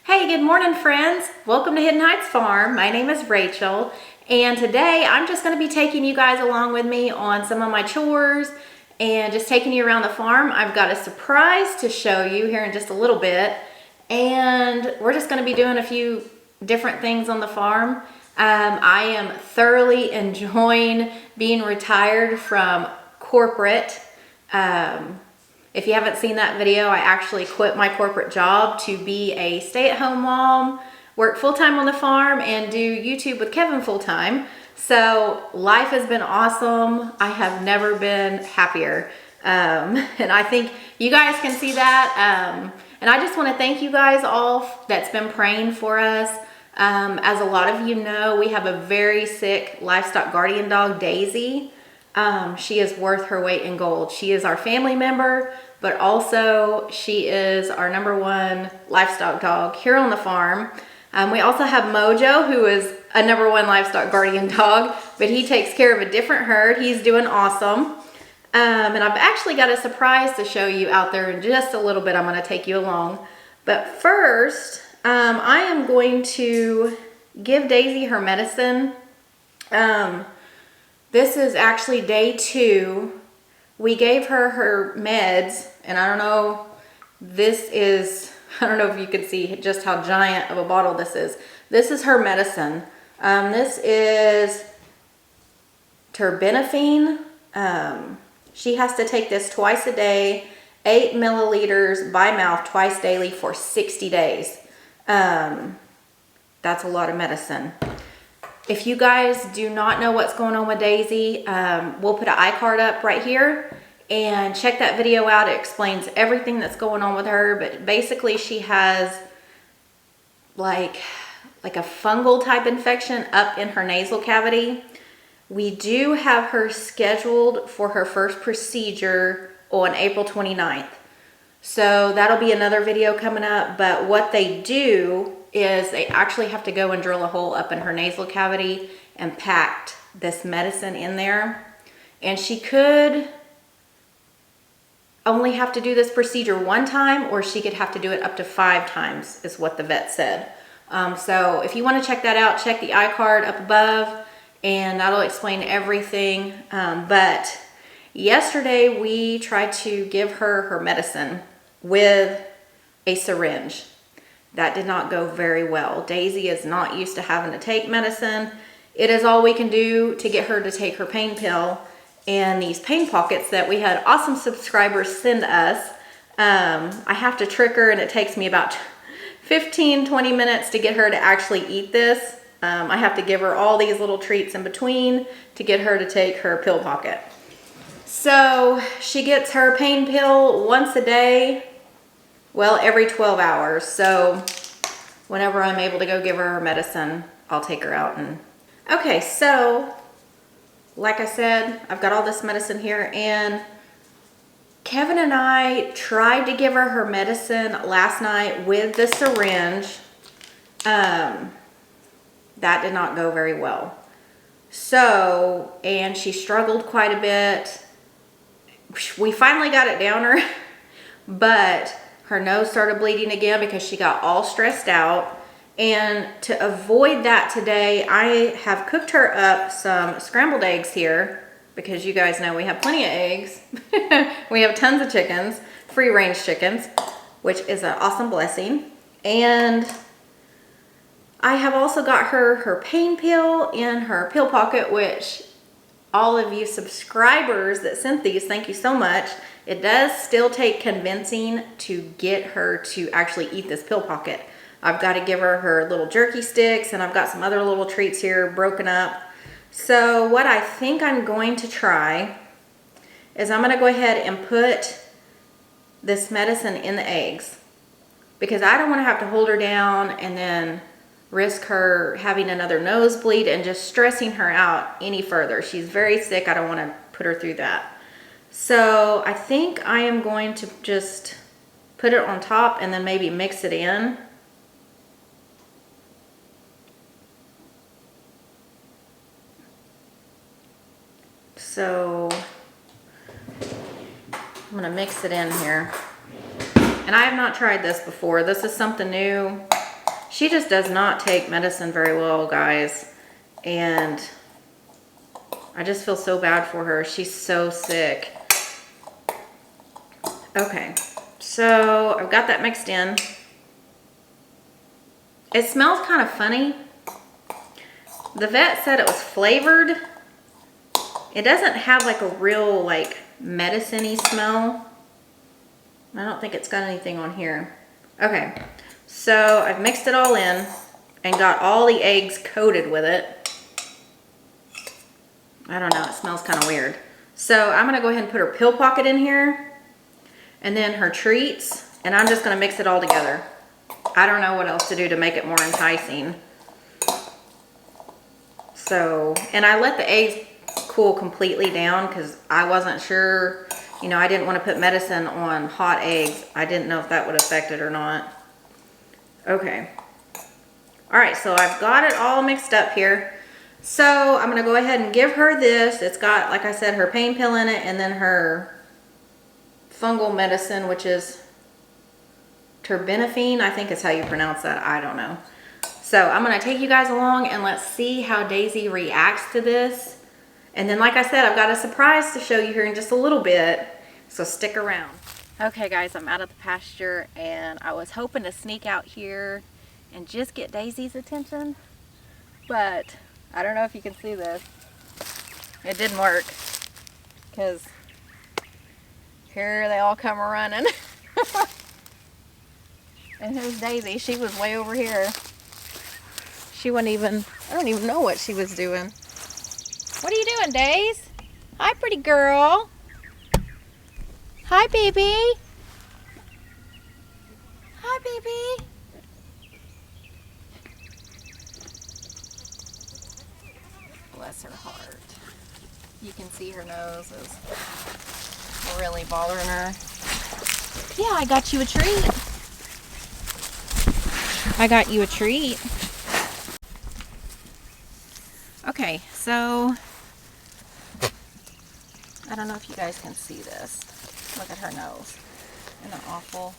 Hey, good morning, friends. Welcome to Hidden Heights Farm. My name is Rachel, and today I'm just going to be taking you guys along with me on some of my chores and just taking you around the farm. I've got a surprise to show you here in just a little bit, and we're just going to be doing a few different things on the farm. I am thoroughly enjoying being retired from corporate. If you haven't seen that video, I actually quit my corporate job to be a stay-at-home mom, work full-time on the farm, and do YouTube with Kevin full-time. So life has been awesome. I have never been happier. And I think you guys can see that. And I just want to thank you guys all that's been praying for us. As a lot of you know, we have a very sick livestock guardian dog, Daisy. She is worth her weight in gold. She is our family member, but also she is our #1 livestock dog here on the farm. We also have Mojo, who is a #1 livestock guardian dog, but he takes care of a different herd. He's doing awesome. And I've actually got a surprise to show you out there in just a little bit. I'm going to take you along. But first, I am going to give Daisy her medicine. This is actually day 2. We gave her meds, and I don't know if you can see just how giant of a bottle this is. This is her medicine. This is terbinafine. She has to take this twice a day, 8 milliliters by mouth twice daily for 60 days. That's a lot of medicine. If you guys do not know what's going on with Daisy, we'll put an iCard up right here and check that video out. It explains everything that's going on with her, but basically she has like a fungal type infection up in her nasal cavity. We do have her scheduled for her first procedure on April 29th. So that'll be another video coming up, but what they do is they actually have to go and drill a hole up in her nasal cavity and pack this medicine in there. And she could only have to do this procedure 1 time, or she could have to do it up to 5 times is what the vet said. So if you want to check that out, check the iCard up above and that'll explain everything. But yesterday we tried to give her medicine with a syringe. That did not go very well. Daisy is not used to having to take medicine. It is all we can do to get her to take her pain pill and these pain pockets that we had awesome subscribers send us. I have to trick her, and it takes me about 15-20 minutes to get her to actually eat this. I have to give her all these little treats in between to get her to take her pill pocket. So she gets her pain pill once a day. Well, every 12 hours. So whenever I'm able to go give her medicine, I'll take her out. Okay, so like I said, I've got all this medicine here, and Kevin and I tried to give her medicine last night with the syringe. That did not go very well. So, and she struggled quite a bit. We finally got it down her, but her nose started bleeding again because she got all stressed out. And to avoid that today, I have cooked her up some scrambled eggs here, because you guys know we have plenty of eggs. We have tons of chickens, free-range chickens, which is an awesome blessing. And I have also got her pain pill in her pill pocket, which all of you subscribers that sent these, thank you so much. It does still take convincing to get her to actually eat this pill pocket. I've got to give her little jerky sticks, and I've got some other little treats here broken up. So what I think I'm going to try is I'm going to go ahead and put this medicine in the eggs, because I don't want to have to hold her down and then risk her having another nosebleed and just stressing her out any further. She's very sick. I don't want to put her through that. So I think I am going to just put it on top and then maybe mix it in. So I'm going to mix it in here. And I have not tried this before. This is something new. She just does not take medicine very well, guys. And I just feel so bad for her. She's so sick. Okay, so I've got that mixed in. It smells kind of funny. The vet said it was flavored. It doesn't have like a real like medicine-y smell. I don't think it's got anything on here. Okay, so I've mixed it all in and got all the eggs coated with it. I don't know, it smells kind of weird. So I'm gonna go ahead and put her pill pocket in here and then her treats, and I'm just gonna mix it all together. I don't know what else to do to make it more enticing. So, and I let the eggs cool completely down because I wasn't sure, you know, I didn't want to put medicine on hot eggs. I didn't know if that would affect it or not. Okay. All right, so I've got it all mixed up here. So I'm going to go ahead and give her this. It's got, like I said, her pain pill in it and then her fungal medicine, which is terbinafine. I think is how you pronounce that. I don't know. So I'm going to take you guys along and let's see how Daisy reacts to this. And then, like I said, I've got a surprise to show you here in just a little bit. So stick around. Okay, guys, I'm out of the pasture and I was hoping to sneak out here and just get Daisy's attention. But I don't know if you can see this. It didn't work because here they all come running. And here's Daisy. She was way over here. She wasn't even, I don't even know what she was doing. What are you doing, Daisy? Hi, pretty girl. Hi, baby. Hi, baby. Bless her heart. You can see her nose is really bothering her. Yeah, I got you a treat. I got you a treat. Okay, so I don't know if you guys can see this. Look at her nose. Isn't that awful?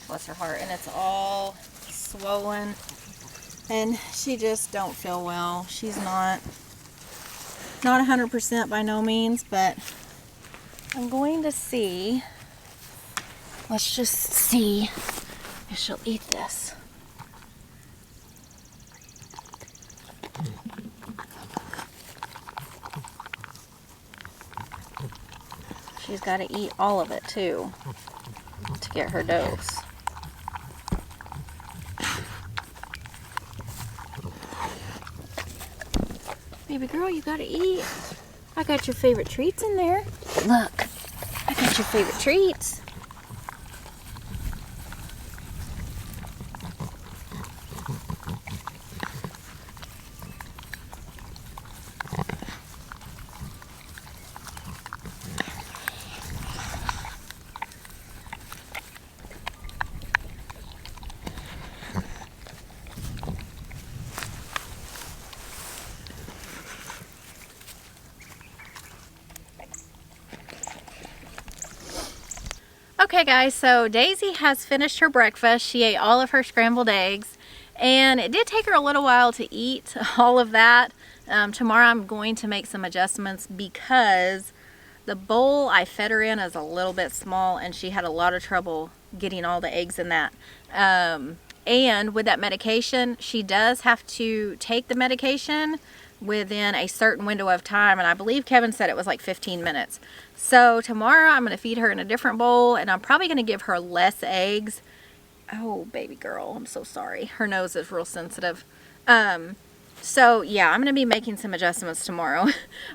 Bless her heart. And it's all swollen. And she just don't feel well. She's not 100% by no means, but I'm going to see. Let's just see if she'll eat this. She's got to eat all of it too to get her dose. Baby girl, you got to eat. I got your favorite treats in there. Look, I got your favorite treats. Okay guys, so Daisy has finished her breakfast. She ate all of her scrambled eggs and it did take her a little while to eat all of that. Tomorrow I'm going to make some adjustments because the bowl I fed her in is a little bit small and she had a lot of trouble getting all the eggs in that. And with that medication, she does have to take the medication within a certain window of time, and I believe Kevin said it was like 15 minutes. So tomorrow I'm going to feed her in a different bowl and I'm probably going to give her less eggs. Oh baby girl, I'm so sorry, her nose is real sensitive. So yeah, I'm going to be making some adjustments tomorrow.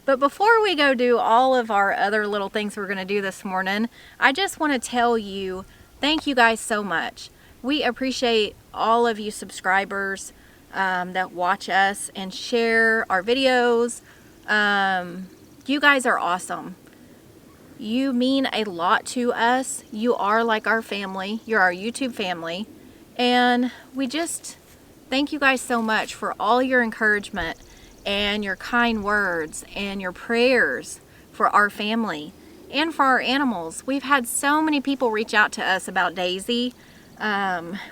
But before we go do all of our other little things we're going to do this morning, I just want to tell you thank you guys so much. We appreciate all of you subscribers that watch us and share our videos. You guys are awesome. You mean a lot to us. You are like our family. You're our YouTube family. And we just thank you guys so much for all your encouragement and your kind words and your prayers for our family and for our animals. We've had so many people reach out to us about Daisy.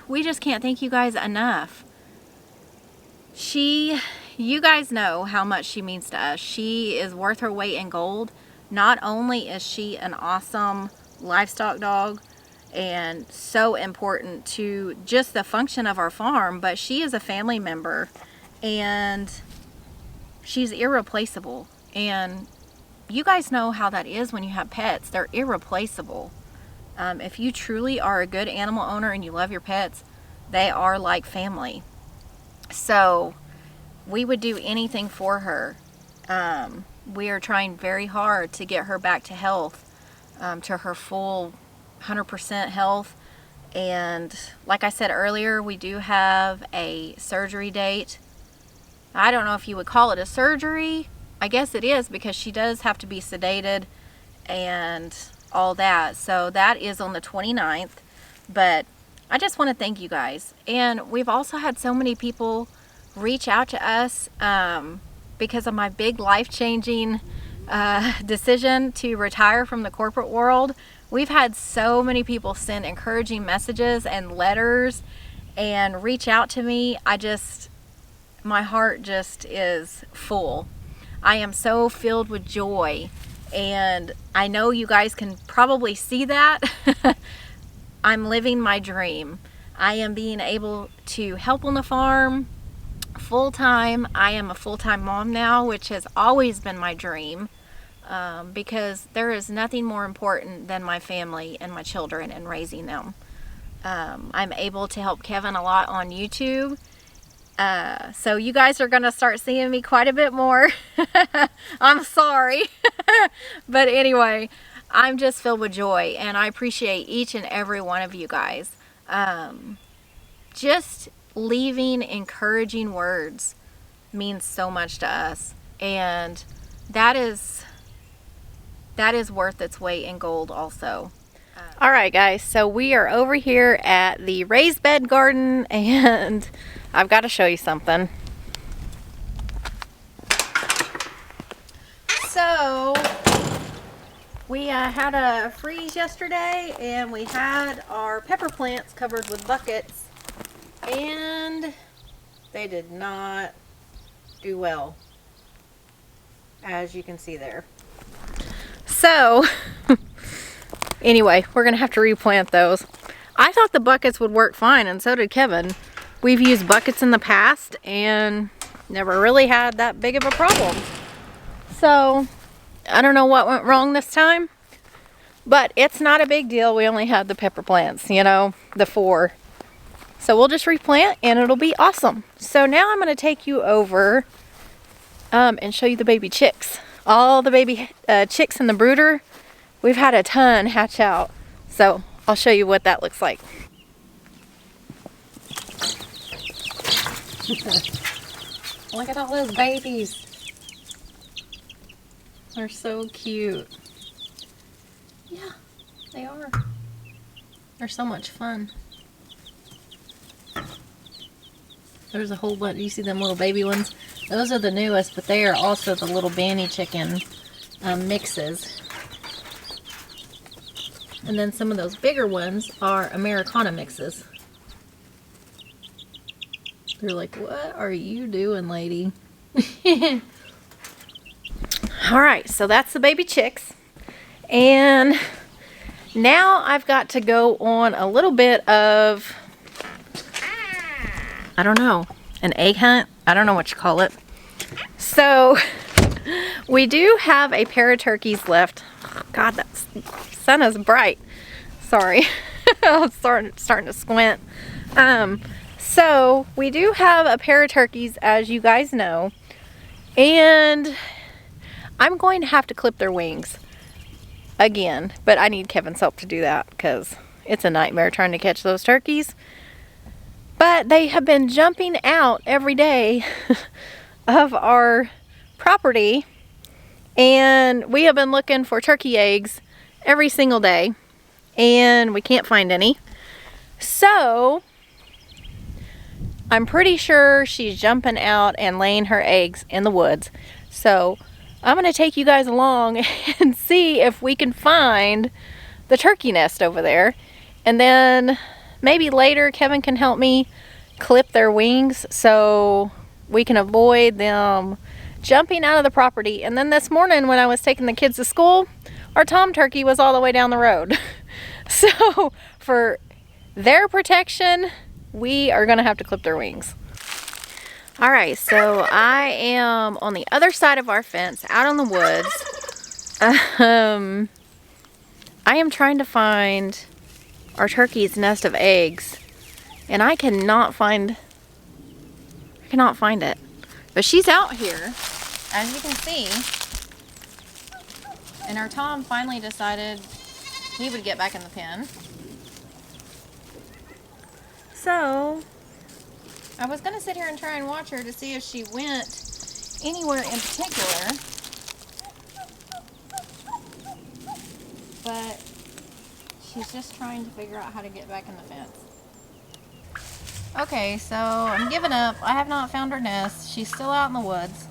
We just can't thank you guys enough. You guys know how much she means to us. She is worth her weight in gold. Not only is she an awesome livestock dog and so important to just the function of our farm, but she is a family member and she's irreplaceable. And you guys know how that is when you have pets. They're irreplaceable. If you truly are a good animal owner and you love your pets, they are like family. So we would do anything for her. We are trying very hard to get her back to health, to her full 100% health. And like I said earlier, we do have a surgery date. I don't know if you would call it a surgery. I guess it is, because she does have to be sedated and all that. So that is on the 29th. But I just want to thank you guys. And we've also had so many people reach out to us because of my big life-changing decision to retire from the corporate world. We've had so many people send encouraging messages and letters and reach out to me. My heart just is full. I am so filled with joy, and I know you guys can probably see that. I'm living my dream. I am being able to help on the farm full-time. I am a full-time mom now, which has always been my dream, because there is nothing more important than my family and my children and raising them. I'm able to help Kevin a lot on YouTube. So you guys are going to start seeing me quite a bit more. I'm sorry. But anyway, I'm just filled with joy, and I appreciate each and every one of you guys. Just leaving encouraging words means so much to us, and that is worth its weight in gold also. All right, guys, so we are over here at the raised bed garden, and I've got to show you something. So we had a freeze yesterday, and we had our pepper plants covered with buckets, and they did not do well, as you can see there. So anyway, we're gonna have to replant those. I thought the buckets would work fine, and so did Kevin. We've used buckets in the past and never really had that big of a problem. So I don't know what went wrong this time, but it's not a big deal. We only had the pepper plants, you know, the 4. So we'll just replant and it'll be awesome. So now I'm going to take you over and show you the baby chicks. All the baby chicks in the brooder. We've had a ton hatch out. So I'll show you what that looks like. Look at all those babies. They're so cute. Yeah, they are. They're so much fun. There's a whole bunch. You see them little baby ones? Those are the newest, but they are also the little banny chicken mixes. And then some of those bigger ones are Americana mixes. They're like, what are you doing, lady? Alright, so that's the baby chicks. And now I've got to go on a little bit of, I don't know, an egg hunt? I don't know what you call it. So we do have a pair of turkeys left. God, that sun is bright. Sorry. I'm starting to squint. So we do have a pair of turkeys, as you guys know, and I'm going to have to clip their wings again, but I need Kevin's help to do that because it's a nightmare trying to catch those turkeys. But they have been jumping out every day of our property, and we have been looking for turkey eggs every single day, and we can't find any. So I'm pretty sure she's jumping out and laying her eggs in the woods. So I'm going to take you guys along and see if we can find the turkey nest over there. And then maybe later Kevin can help me clip their wings so we can avoid them jumping out of the property. And then this morning when I was taking the kids to school, our tom turkey was all the way down the road. So for their protection, we are gonna have to clip their wings. All right, so I am on the other side of our fence, out in the woods. I am trying to find our turkey's nest of eggs, and I cannot find it. But she's out here, as you can see. And our Tom finally decided he would get back in the pen. So I was gonna sit here and try and watch her to see if she went anywhere in particular, but she's just trying to figure out how to get back in the fence. Okay, so I'm giving up. I have not found her nest. She's still out in the woods,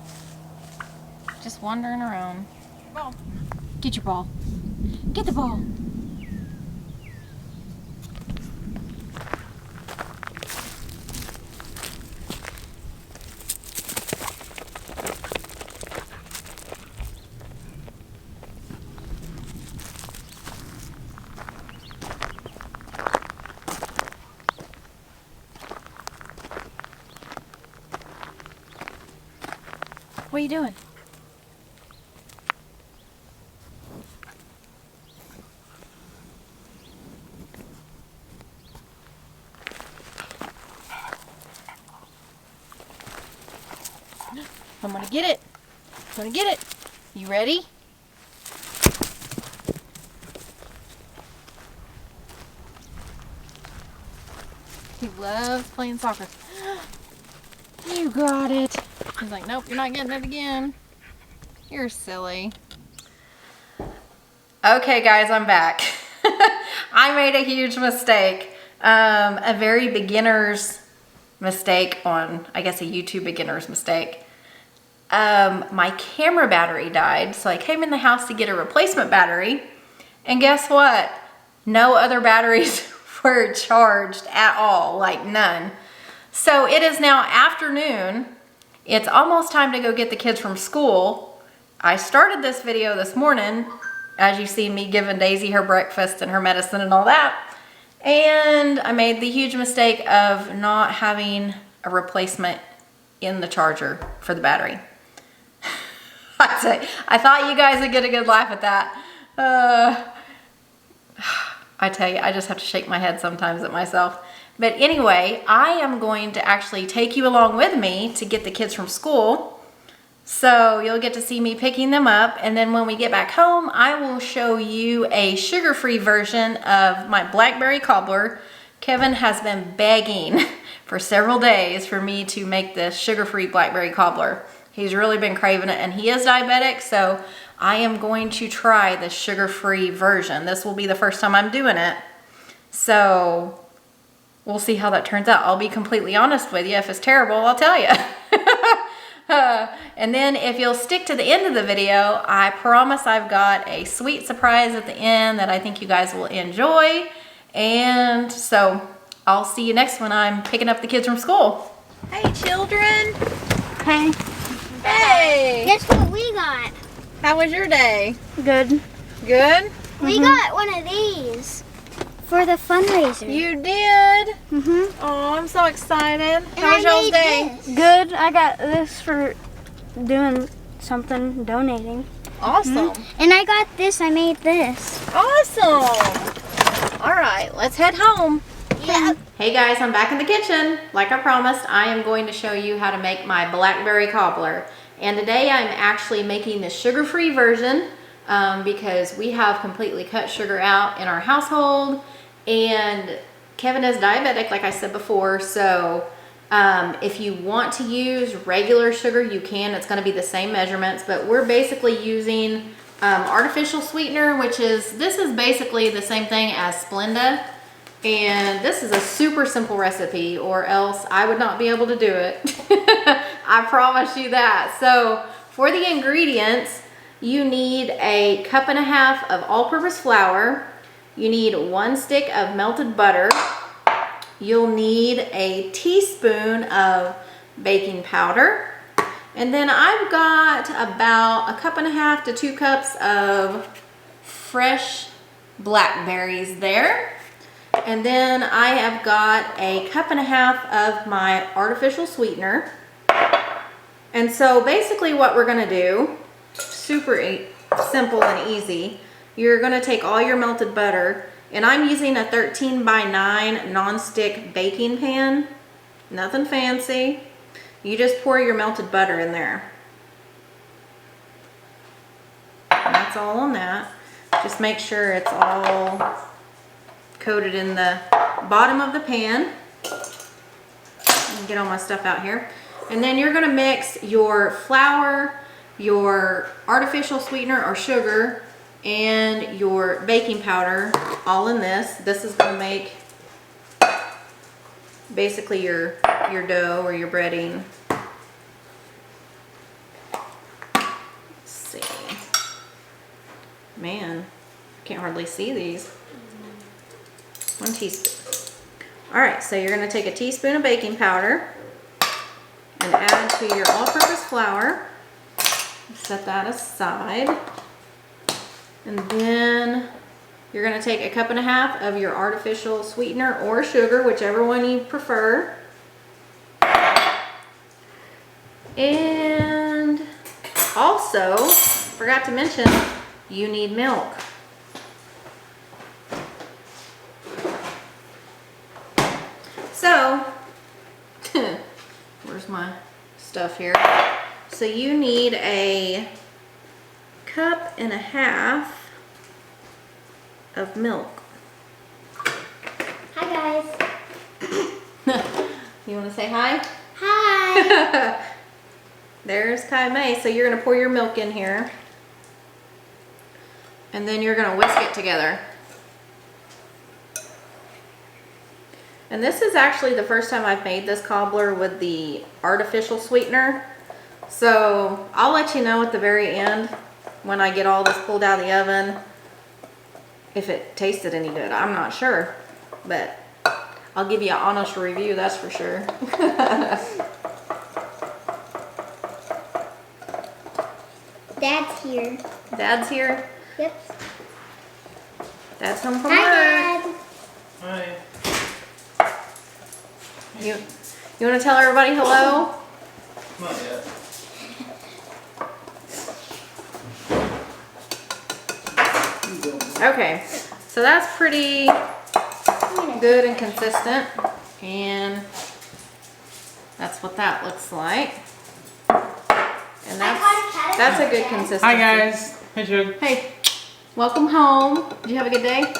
just wandering around. Ball. Get your ball. Get the ball. What are you doing? I'm gonna get it. I'm gonna get it. You ready? He loves playing soccer. You got it. He's like, nope, you're not getting it again. You're silly. Okay, guys, I'm back. I made a huge mistake. A very beginner's mistake on, I guess, a YouTube beginner's mistake. My camera battery died, so I came in the house to get a replacement battery. And guess what? No other batteries were charged at all, like none. So it is now afternoon. It's almost time to go get the kids from school. I started this video this morning, as you see me giving Daisy her breakfast and her medicine and all that. And I made the huge mistake of not having a replacement in the charger for the battery. I thought you guys would get a good laugh at that. I tell you, I just have to shake my head sometimes at myself. But anyway, I am going to actually take you along with me to get the kids from school. So you'll get to see me picking them up. And then when we get back home, I will show you a sugar-free version of my Blackberry Cobbler. Kevin has been begging for several days for me to make this sugar-free Blackberry Cobbler. He's really been craving it, and he is diabetic, so I am going to try the sugar-free version. This will be the first time I'm doing it. So we'll see how that turns out. I'll be completely honest with you. If it's terrible, I'll tell you. And then if you'll stick to the end of the video, I promise I've got a sweet surprise at the end that I think you guys will enjoy. And so I'll see you next when I'm picking up the kids from school. Hey, children. Hey. Hey. Guess what we got? How was your day? Good. Good? We got one of these for the fundraiser. You did? Mm-hmm. Oh, I'm so excited. And How was y'all's day? Good. I got this for doing something, donating. Awesome. And I got this. I made this. Awesome. All right, let's head home. Yeah. Hey guys, I'm back in the kitchen. Like I promised, I am going to show you how to make my Blackberry Cobbler. And today I'm actually making the sugar-free version because we have completely cut sugar out in our household. And Kevin is diabetic, like I said before, so if you want to use regular sugar, you can. It's going to be the same measurements, but we're basically using artificial sweetener, this is basically the same thing as Splenda. And this is a super simple recipe, or else I would not be able to do it. I promise you that. So for the ingredients, you need a 1.5 cups of all-purpose flour. You need 1 stick of melted butter. you'll need a teaspoon of baking powder. And then I've got about 1.5 to 2 cups of fresh blackberries there. And then I have got 1.5 cups of my artificial sweetener. And so basically what we're gonna do, super simple and easy, you're gonna take all your melted butter, and I'm using a 13x9 non-stick baking pan, nothing fancy. You just pour your melted butter in there. And that's all on that. Just make sure it's all coated in the bottom of the pan. Get all my stuff out here. And then you're gonna mix your flour, your artificial sweetener or sugar, and your baking powder all in this. This is gonna make basically your dough or your breading. Let's see. Man, can't hardly see these. 1 teaspoon. All right, so you're gonna take a teaspoon of baking powder and add to your all-purpose flour. Set that aside. And then you're gonna take 1.5 cups of your artificial sweetener or sugar, whichever one you prefer. And also, forgot to mention, you need milk. So, where's my stuff here? So you need 1.5 cups of milk. Hi guys. You want to say hi? Hi. There's Kai May. So you're going to pour your milk in here. And then you're going to whisk it together. And this is actually the first time I've made this cobbler with the artificial sweetener. So I'll let you know at the very end when I get all this pulled out of the oven if it tasted any good. I'm not sure, but I'll give you an honest review, that's for sure. Dad's here. Dad's here? Yep. Dad's home from Hi, work. Dad. Hi. You want to tell everybody hello? Not yet. Okay, so that's pretty good and consistent, and that's what that looks like. And that's a good consistency. Hi guys. Hey Jug. Hey, welcome home. Did you have a good day?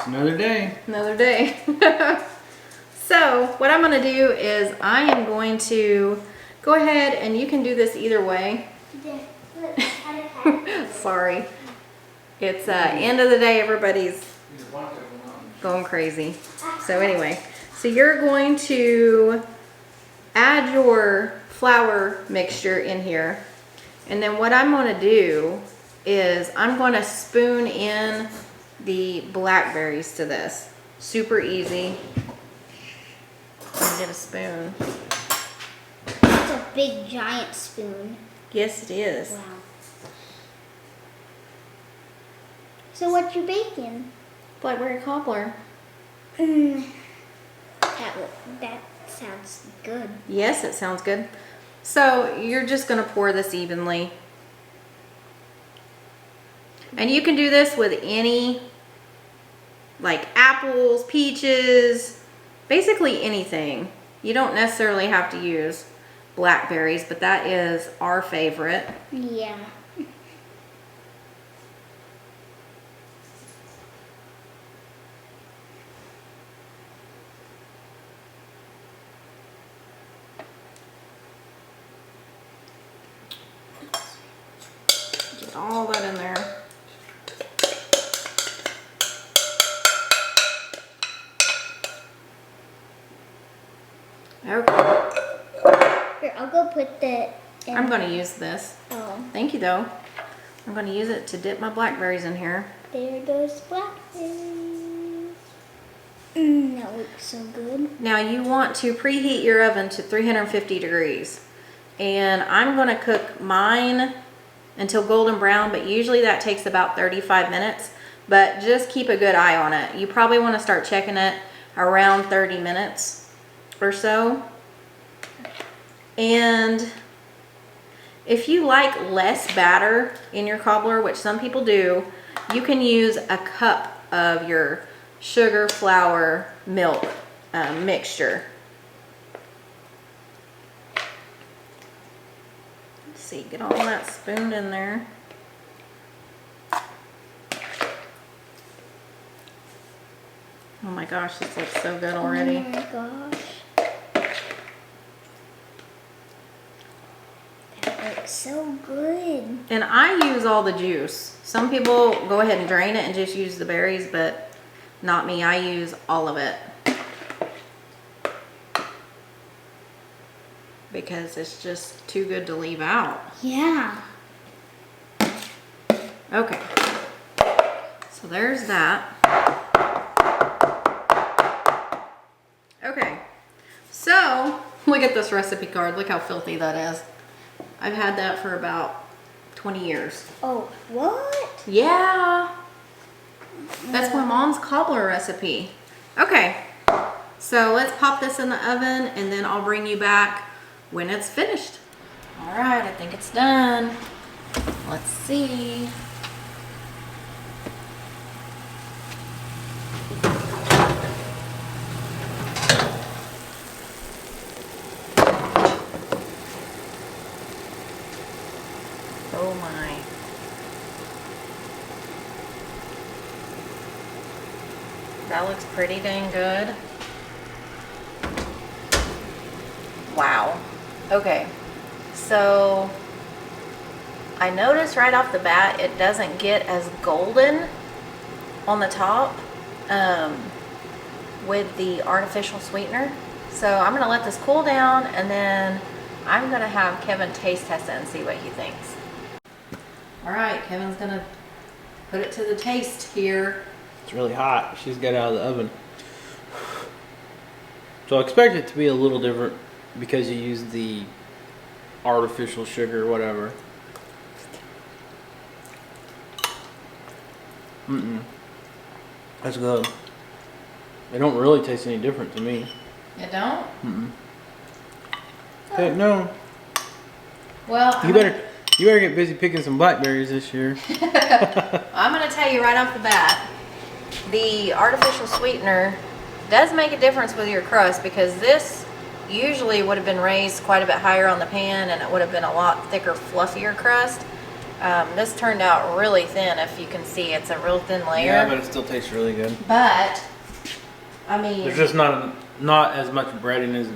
Another day. Another day. So what I'm going to do is I am going to go ahead, and you can do this either way. Sorry. It's end of the day, everybody's going crazy. So anyway, so you're going to add your flour mixture in here. And then what I'm going to do is I'm going to spoon in the blackberries to this. Super easy. Get a spoon. It's a big giant spoon. Yes, it is. Wow. So what you baking? Blackberry cobbler. That sounds good. Yes, it sounds good. So you're just going to pour this evenly. And you can do this with any, like apples, peaches, basically anything. You don't necessarily have to use blackberries, but that is our favorite. Yeah. Get all that in there. Okay. Here, I'll go put the. I'm going to use this. Oh, Thank you, though. I'm going to use it to dip my blackberries in here. there goes blackberries. That looks so good. Now you want to preheat your oven to 350 degrees. And I'm gonna cook mine until golden brown, but usually that takes about 35 minutes. But just keep a good eye on it. You probably wanna start checking it around 30 minutes or so. And if you like less batter in your cobbler, which some people do, you can use a cup of your sugar, flour, milk mixture. Let's see, get all that spooned in there. Oh my gosh, this looks so good already. Oh my gosh. That looks so good. And I use all the juice. Some people go ahead and drain it and just use the berries, but not me. I use all of it. Because it's just too good to leave out. Yeah. Okay. So there's that. Okay. So, look at this recipe card. Look how filthy that is. I've had that for about 20 years. Oh, what? Yeah. That's my mom's cobbler recipe. Okay. So let's pop this in the oven and then I'll bring you back when it's finished. All right, I think it's done. Let's see. Oh my. That looks pretty dang good. Wow. Okay. So I noticed right off the bat it doesn't get as golden on the top with the artificial sweetener. So I'm gonna let this cool down and then I'm gonna have Kevin taste test it and see what he thinks. All right, Kevin's gonna put it to the taste here. It's really hot. She's got it out of the oven. So I expect it to be a little different because you use the artificial sugar or whatever. That's good. They don't really taste any different to me. You don't? Hey, no. Well, You better get busy picking some blackberries this year. I'm going to tell you right off the bat, the artificial sweetener does make a difference with your crust because this usually would have been raised quite a bit higher on the pan and it would have been a lot thicker, fluffier crust. This turned out really thin. If you can see, it's a real thin layer. Yeah, but it still tastes really good. But, I mean... There's just not as much breading as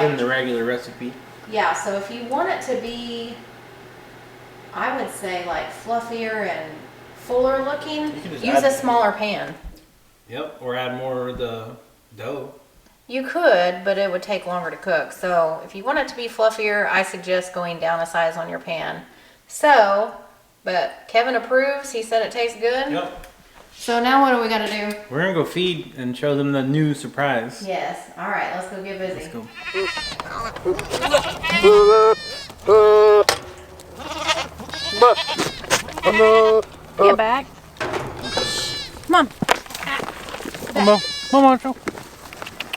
in the regular recipe. Yeah, so if you want it to be, I would say like fluffier and fuller looking, use a smaller pan. Yep, or add more of the dough. You could, but it would take longer to cook. So if you want it to be fluffier, I suggest going down a size on your pan. So, but Kevin approves. He said it tastes good. Yep. So now what do we got to do? We're going to go feed and show them the new surprise. Yes. All right, let's go get busy. Let's go. Get back. Come on. Come on, Joe.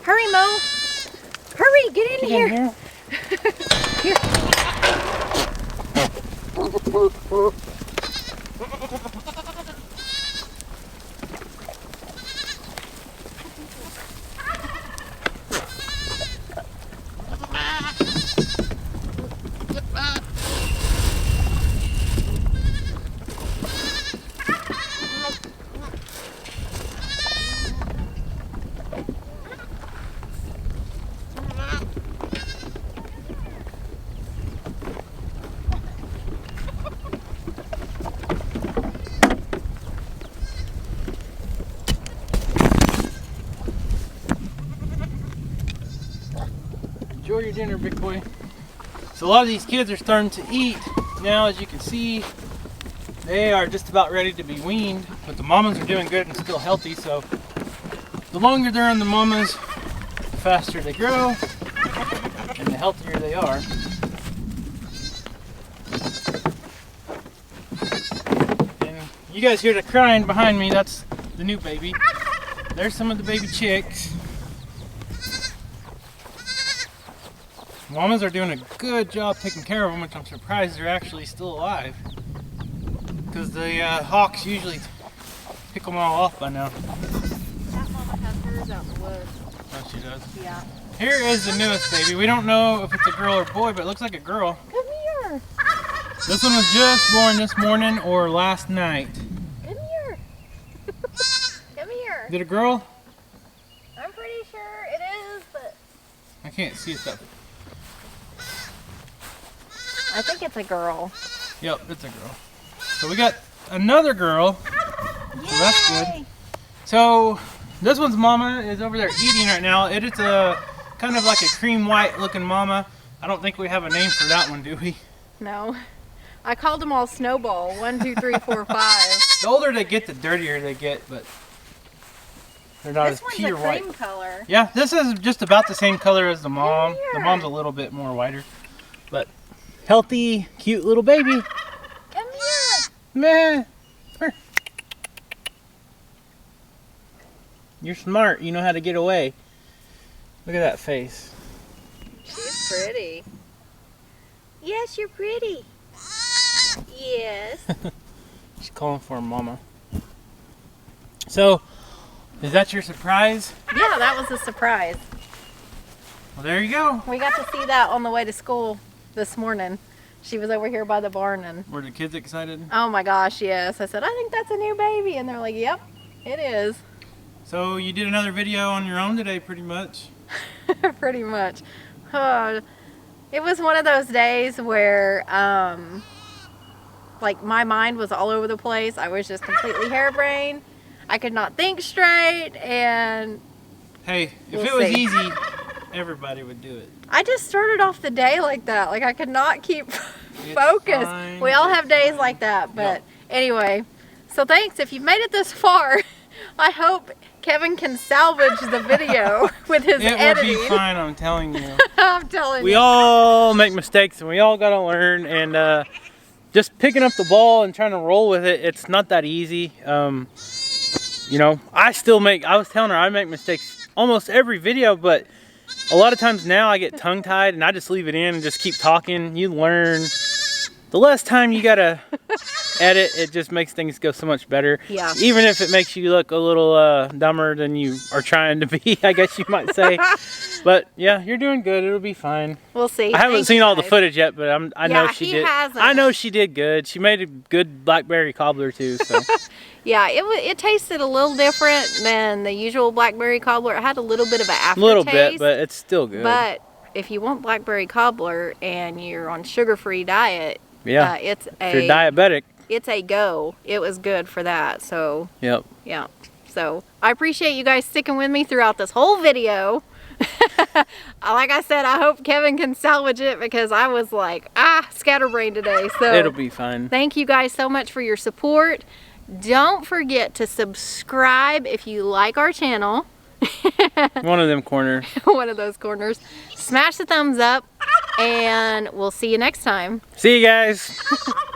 Hurry, Mo. Hurry, get in here. Here. Enjoy your dinner, big boy. So a lot of these kids are starting to eat now. As you can see, they are just about ready to be weaned, but the mamas are doing good and still healthy, so the longer they're on the mamas, the faster they grow and the healthier they are. And you guys hear the crying behind me, that's the new baby. There's some of the baby chicks. Mamas are doing a good job taking care of them, which I'm surprised they're actually still alive. Because the hawks usually pick them all off by now. That mama has hers out in the woods. Oh, she does? Yeah. Here is the newest baby. We don't know if it's a girl or boy, but it looks like a girl. Come here. This one was just born this morning or last night. Come here. Come here. Is it a girl? I'm pretty sure it is, but I can't see it that. I think it's a girl. Yep, it's a girl. So we got another girl. So that's good. So this one's mama is over there eating right now. It is a kind of like a cream white looking mama. I don't think we have a name for that one, do we? No. I called them all Snowball. 1, 2, 3, 4, 5. The older they get, the dirtier they get, but they're not This as one's pure a white. cream color. Yeah, this is just about the same color as the mom. Here. The mom's a little bit more whiter, but healthy, cute little baby. Come here. Meh. Here. You're smart. You know how to get away. Look at that face. She's pretty. Yes, you're pretty. Yes. She's calling for her mama. So, is that your surprise? Yeah, that was a surprise. Well, there you go. We got to see that on the way to school this morning. She was over here by the barn and Were the kids excited? oh my gosh, yes. I said, I think that's a new baby. And they're like, yep, it is. So you did another video on your own today, pretty much. Pretty much. It was one of those days where like my mind was all over the place. I was just completely harebrained. I could not think straight, and Hey, if We'll it was see. easy, everybody would do it. I just started off the day like that. Like I could not keep It's focused. fine, We all it's have days fine. like that, but Yep. anyway. So thanks if you've made it this far. I hope Kevin can salvage the video with his It will editing. be fine, I'm telling you. I'm telling We you. all make mistakes and we all gotta learn, and just picking up the ball and trying to roll with it, it's not that easy. You know, I was telling her I make mistakes almost every video, but a lot of times now I get tongue tied and I just leave it in and just keep talking. You learn. The less time you gotta edit, it just makes things go so much better. Yeah. Even if it makes you look a little dumber than you are trying to be, I guess you might say. But yeah, you're doing good. It'll be fine. We'll see. I haven't Thank seen you all the guys. footage yet, but I know Yeah, she he did. hasn't. I know she did good. She made a good Blackberry Cobbler too. So Yeah, it tasted a little different than the usual Blackberry Cobbler. It had a little bit of an a aftertaste. little bit, but it's still good. But if you want Blackberry Cobbler and you're on sugar-free diet, yeah, it's if you're diabetic, it's a go. It was good for that. So yep. yeah. So I appreciate you guys sticking with me throughout this whole video. Like I said, I hope Kevin can salvage it because I was like, scatterbrained today. So It'll be fine. thank you guys so much for your support. Don't forget to subscribe if you like our channel. One of them corners. One of those corners. Smash the thumbs up and we'll see you next time. See you guys.